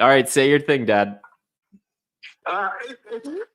All right, say your thing, Dad.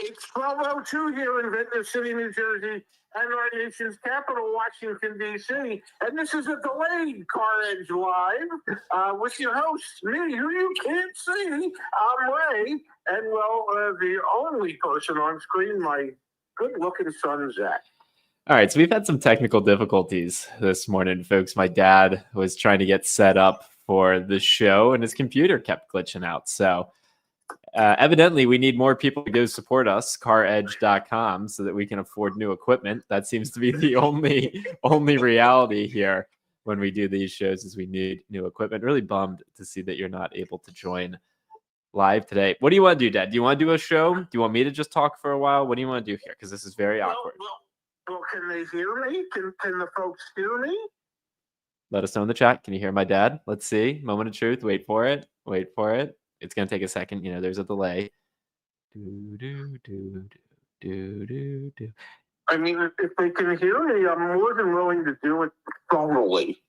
It's 12:02 here in Ventnor City, New Jersey, and our nation's capital, Washington, D.C. And this is a delayed CarEdge Live with your host, me, who you can't see. I'm Ray, and the only person on screen, my good-looking son, Zach. All right, so we've had some technical difficulties this morning, folks. My dad was trying to get set up for the show, and his computer kept glitching out. So evidently, we need more people to go support us, CarEdge.com, so that we can afford new equipment. That seems to be the only reality here when we do these shows is we need new equipment. Really bummed to see that you're not able to join live today. What do you want to do, Dad? Do you want to do a show? Do you want me to just talk for a while? What do you want to do here? Because this is very awkward. Well, can they hear me? Can the folks hear me? Let us know in the chat. Can you hear my dad? Let's see. Moment of truth. Wait for it. Wait for it. It's going to take a second. You know, there's a delay. I mean, if they can hear me, I'm more than willing to do it thoroughly.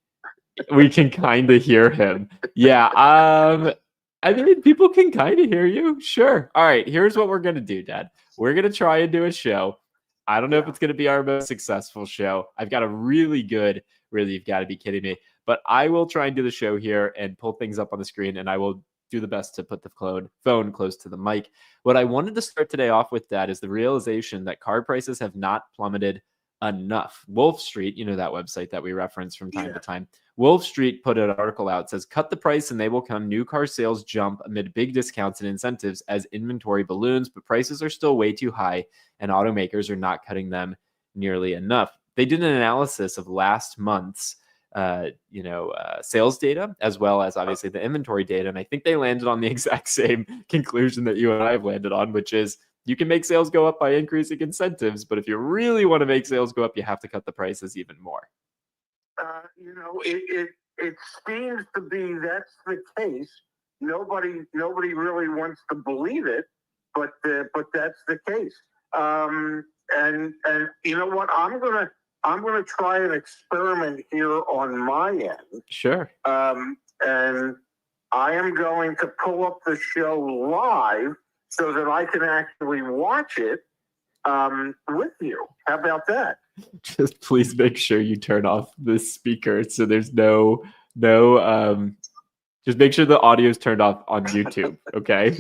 We can kind of hear him. Yeah. I mean, people can kind of hear you. Sure. All right. Here's what we're going to do, Dad. We're going to try and do a show. I don't know if it's going to be our most successful show. I've got a really good, you've got to be kidding me. But I will try and do the show here and pull things up on the screen, and I will do the best to put the phone close to the mic. What I wanted to start today off with, Dad, is the realization that car prices have not plummeted enough. Wolf Street, you know, that website that we reference from time to time. Wolf Street put an article out, says, cut the price and they will come. New car sales jump amid big discounts and incentives as inventory balloons, but prices are still way too high and automakers are not cutting them nearly enough. They did an analysis of last month's sales data, as well as obviously the inventory data. And I think they landed on the exact same conclusion that you and I have landed on, which is you can make sales go up by increasing incentives, but if you really want to make sales go up, you have to cut the prices even more. It seems to be that's the case. Nobody really wants to believe it, but that's the case. And you know what? I'm gonna try an experiment here on my end. Sure. And I am going to pull up the show live so that I can actually watch it with you. How about that? Just please make sure you turn off the speaker so there's no just make sure the audio is turned off on YouTube, okay?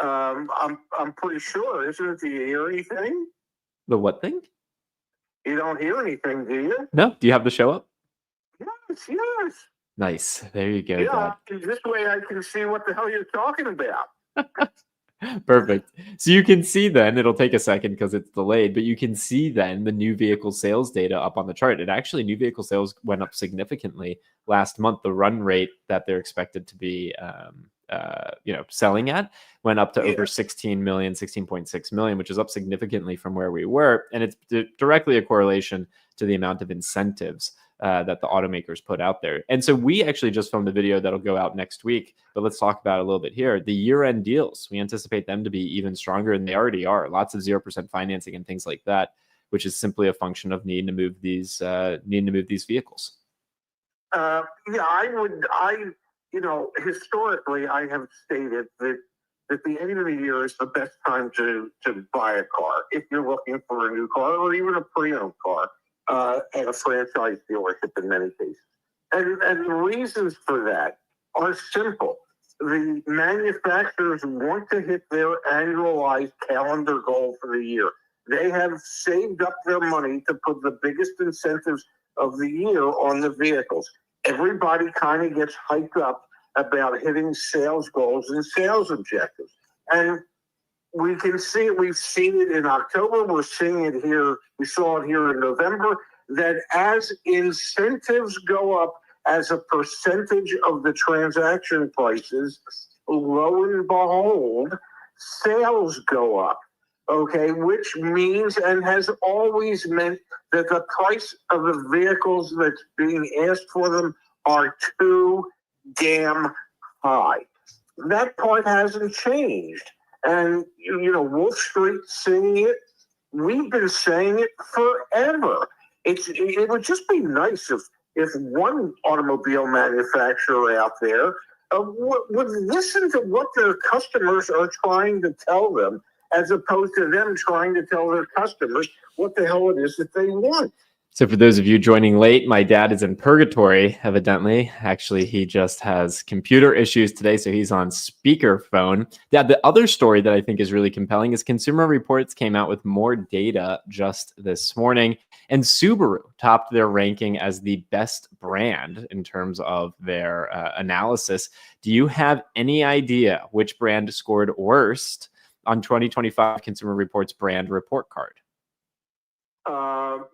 I'm pretty sure, isn't it? Do you hear anything? The what thing? You don't hear anything, do you? No. Do you have the show up? Yes. Nice. There you go. Yeah, this way I can see what the hell you're talking about. Perfect. So you can see then, it'll take a second because it's delayed, but you can see then the new vehicle sales data up on the chart. And actually, new vehicle sales went up significantly last month. The run rate that they're expected to be selling at went up to over 16.6 million, which is up significantly from where we were. And it's directly a correlation to the amount of incentives that the automakers put out there. And so we actually just filmed a video that'll go out next week, but let's talk about it a little bit here. The year-end deals, we anticipate them to be even stronger, and they already are. Lots of 0% financing and things like that, which is simply a function of needing to move these vehicles. Historically, I have stated that the end of the year is the best time to buy a car if you're looking for a new car or even a pre-owned car. At a franchise dealership in many cases. And the reasons for that are simple. The manufacturers want to hit their annualized calendar goal for the year. They have saved up their money to put the biggest incentives of the year on the vehicles. Everybody kind of gets hyped up about hitting sales goals and sales objectives. And we can see it. We've seen it in October. We're seeing it here. We saw it here in November, that as incentives go up as a percentage of the transaction prices, lo and behold, sales go up. Okay, which means and has always meant that the price of the vehicles that's being asked for them are too damn high. That part hasn't changed. And, Wolf Street saying it, we've been saying it forever. It would just be nice if one automobile manufacturer out there would listen to what their customers are trying to tell them, as opposed to them trying to tell their customers what the hell it is that they want. So for those of you joining late, my dad is in purgatory, evidently. Actually, he just has computer issues today, so he's on speakerphone. Yeah, the other story that I think is really compelling is Consumer Reports came out with more data just this morning, and Subaru topped their ranking as the best brand in terms of their analysis. Do you have any idea which brand scored worst on 2025 Consumer Reports brand report card?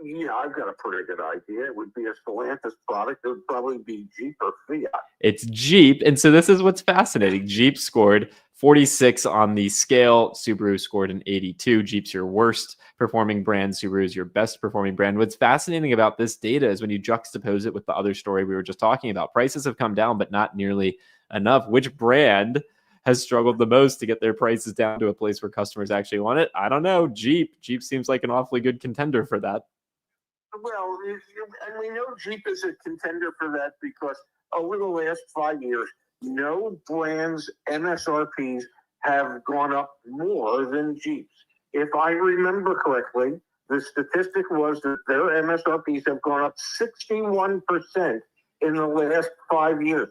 Yeah, I've got a pretty good idea. It would be a Stellantis product. It would probably be Jeep or Fiat. It's Jeep. And so this is what's fascinating. Jeep scored 46 on the scale. Subaru scored an 82. Jeep's your worst performing brand. Subaru is your best performing brand. What's fascinating about this data is when you juxtapose it with the other story we were just talking about. Prices have come down, but not nearly enough. Which brand has struggled the most to get their prices down to a place where customers actually want it? I don't know. Jeep. Jeep seems like an awfully good contender for that. Well, and we know Jeep is a contender for that because over the last 5 years, no brand's MSRPs have gone up more than Jeep's. If I remember correctly, the statistic was that their MSRPs have gone up 61% in the last 5 years.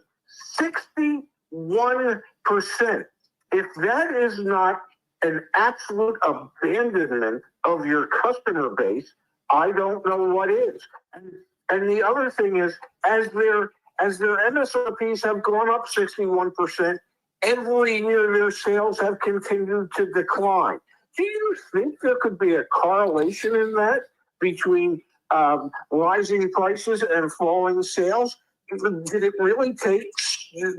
61%. If that is not an absolute abandonment of your customer base, I don't know what is. And the other thing is, as their MSRPs have gone up 61%, every year their sales have continued to decline. Do you think there could be a correlation in that between rising prices and falling sales? Did it really take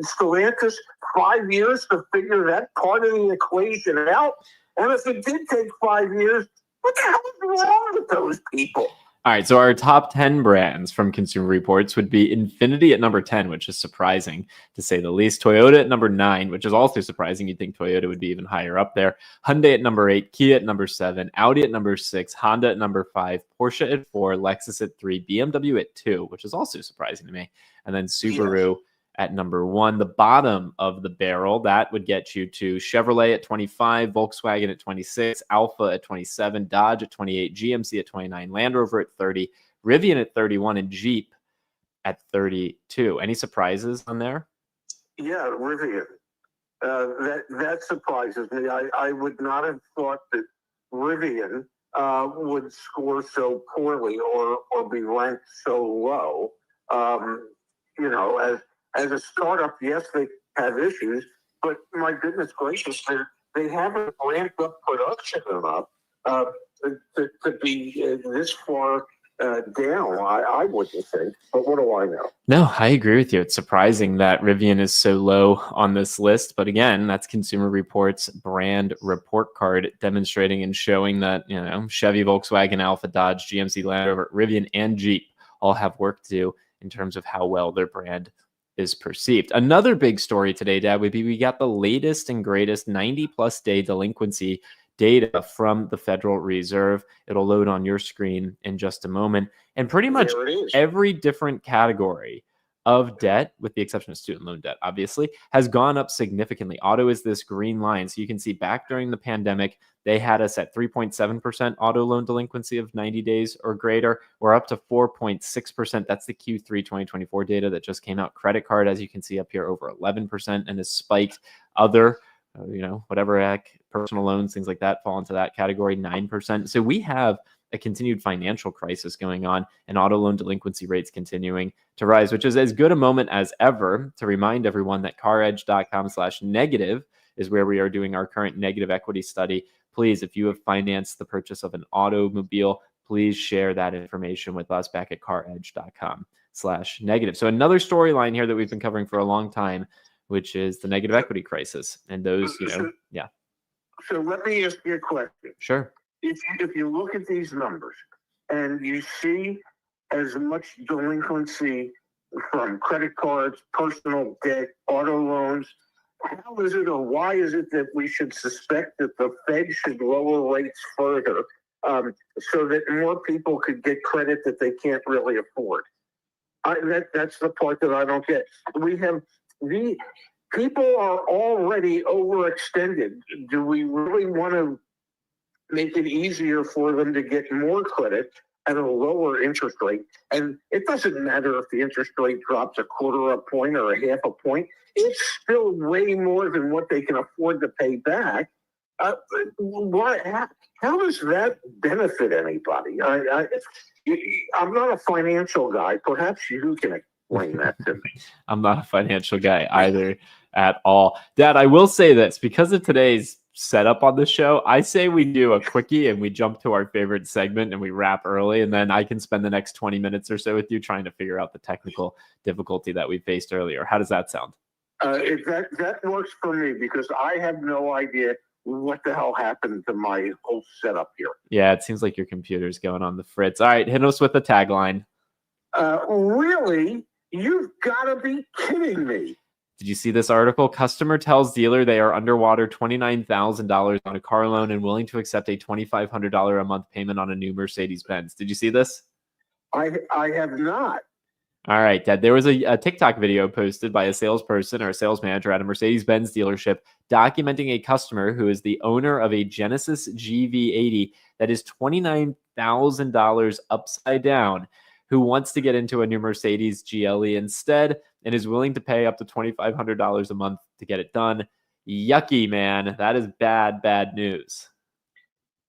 Stellantis 5 years to figure that part of the equation out? And if it did take 5 years, what the hell is wrong with those people? All right, so our top 10 brands from Consumer Reports would be Infiniti at number 10, which is surprising to say the least. Toyota at number 9, which is also surprising. You'd think Toyota would be even higher up there. Hyundai at number 8, Kia at number 7, Audi at number 6, Honda at number 5, Porsche at 4, Lexus at 3, BMW at 2, which is also surprising to me. And then Subaru at number 1. The bottom of the barrel, that would get you to Chevrolet at 25, Volkswagen at 26, Alfa at 27, Dodge at 28, GMC at 29, Land Rover at 30, Rivian at 31, and Jeep at 32. Any surprises on there? Yeah, Rivian. That surprises me. I would not have thought that Rivian would score so poorly or be ranked so low. As a startup, yes, they have issues, but my goodness gracious, they haven't ramped up production enough to be this far down. I wouldn't think, but what do I know? No, I agree with you. It's surprising that Rivian is so low on this list. But again, that's Consumer Reports brand report card demonstrating and showing that, Chevy, Volkswagen, Alfa, Dodge, GMC, Land Rover, Rivian, and Jeep all have work to do in terms of how well their brand is perceived. Another big story today, Dad, would be we got the latest and greatest 90-plus day delinquency data from the Federal Reserve. It'll load on your screen in just a moment. And pretty much every different category of debt, with the exception of student loan debt, obviously, has gone up significantly. Auto is this green line. So you can see back during the pandemic, they had us at 3.7% auto loan delinquency of 90 days or greater. We're up to 4.6%. That's the Q3 2024 data that just came out. Credit card, as you can see up here, over 11% and has spiked. Other, whatever personal loans, things like that fall into that category, 9%. So we have a continued financial crisis going on and auto loan delinquency rates continuing to rise, which is as good a moment as ever to remind everyone that CarEdge.com/negative is where we are doing our current negative equity study. Please, if you have financed the purchase of an automobile, please share that information with us back at CarEdge.com/negative. So another storyline here that we've been covering for a long time, which is the negative equity crisis. And those, So let me ask you a question. Sure. If you look at these numbers and you see as much delinquency from credit cards, personal debt, auto loans, how is it or why is it that we should suspect that the Fed should lower rates further so that more people could get credit that they can't really afford? That's the part that I don't get. We have people are already overextended. Do we really want to make it easier for them to get more credit at a lower interest rate? And it doesn't matter if the interest rate drops a quarter a point or a half a point. It's still way more than what they can afford to pay back. How does that benefit anybody? I'm not a financial guy. Perhaps you can explain that to me. I'm not a financial guy either at all. Dad, I will say this, because of today's setup on the show, I say we do a quickie and we jump to our favorite segment and we wrap early, and then I can spend the next 20 minutes or so with you trying to figure out the technical difficulty that we faced earlier. How does that sound? That works for me, because I have no idea what the hell happened to my whole setup here. Yeah, it seems like your computer's going on the fritz. All right, hit us with the tagline. Really? You've got to be kidding me. Did you see this article? Customer tells dealer they are underwater $29,000 on a car loan and willing to accept a $2,500 a month payment on a new Mercedes-Benz. Did you see this? I have not. All right, Dad. There was a TikTok video posted by a salesperson or a sales manager at a Mercedes-Benz dealership documenting a customer who is the owner of a Genesis GV80 that is $29,000 upside down, who wants to get into a new Mercedes GLE instead and is willing to pay up to $2,500 a month to get it done. Yucky, man. That is bad news.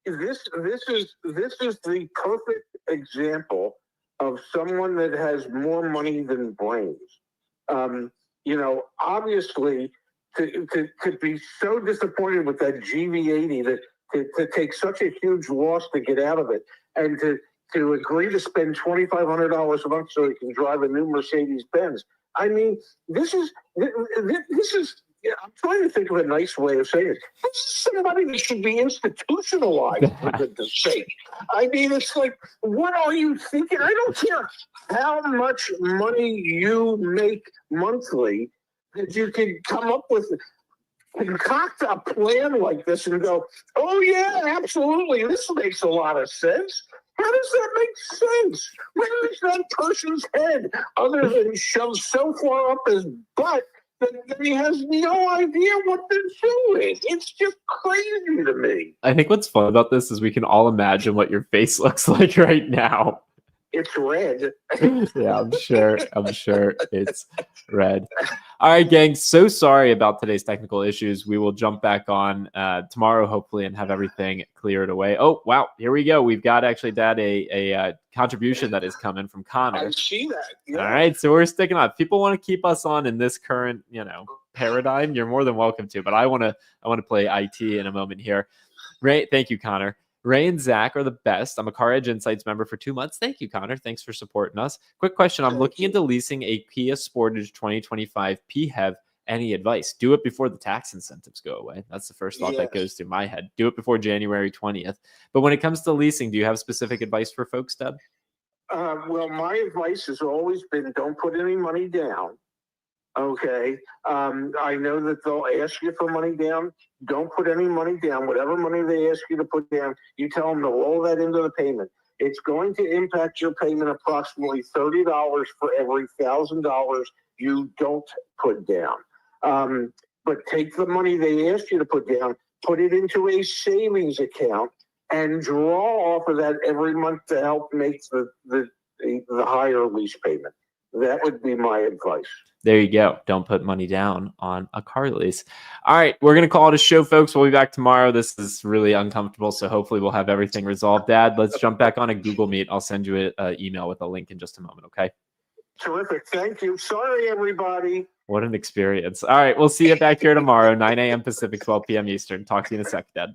This is the perfect example of someone that has more money than brains. Obviously, to be so disappointed with that GV80 that to take such a huge loss to get out of it, and to agree to spend $2,500 a month so he can drive a new Mercedes-Benz. I mean, this is. I'm trying to think of a nice way of saying it. This is somebody that should be institutionalized, for goodness sake. I mean, it's like, what are you thinking? I don't care how much money you make monthly, that you can come up with, concoct a plan like this and go, oh yeah, absolutely, this makes a lot of sense. How does that make sense? Where is that person's head other than shoved so far up his butt that he has no idea what they're doing? It's just crazy to me. I think what's fun about this is we can all imagine what your face looks like right now. It's red. Yeah, I'm sure it's red. All right, gang. So sorry about today's technical issues. We will jump back on tomorrow, hopefully, and have everything cleared away. Oh, wow. Here we go. We've got actually, Dad, a contribution that is coming from Connor. I see that. Yeah. All right. So we're sticking on. People want to keep us on in this current, paradigm. You're more than welcome to, but I want to play IT in a moment here. Right. Thank you, Connor. Ray and Zach are the best. I'm a CarEdge Insights member for 2 months. Thank you, Connor. Thanks for supporting us. Quick question. I'm looking into leasing a Kia Sportage 2025 PHEV. Any advice? Do it before the tax incentives go away. That's the first thought that goes through my head. Do it before January 20th. But when it comes to leasing, do you have specific advice for folks, Deb? Well, my advice has always been, don't put any money down. Okay. I know that they'll ask you for money down. Don't put any money down. Whatever money they ask you to put down, you tell them to roll that into the payment. It's going to impact your payment approximately $30 for every $1,000 you don't put down. But take the money they ask you to put down, put it into a savings account, and draw off of that every month to help make the higher lease payment. That would be my advice. There you go. Don't put money down on a car lease. All right. We're going to call it a show, folks. We'll be back tomorrow. This is really uncomfortable, so hopefully we'll have everything resolved. Dad, let's jump back on a Google Meet. I'll send you an email with a link in just a moment, okay? Terrific. Thank you. Sorry, everybody. What an experience. All right. We'll see you back here tomorrow, 9 a.m. Pacific, 12 p.m. Eastern. Talk to you in a sec, Dad.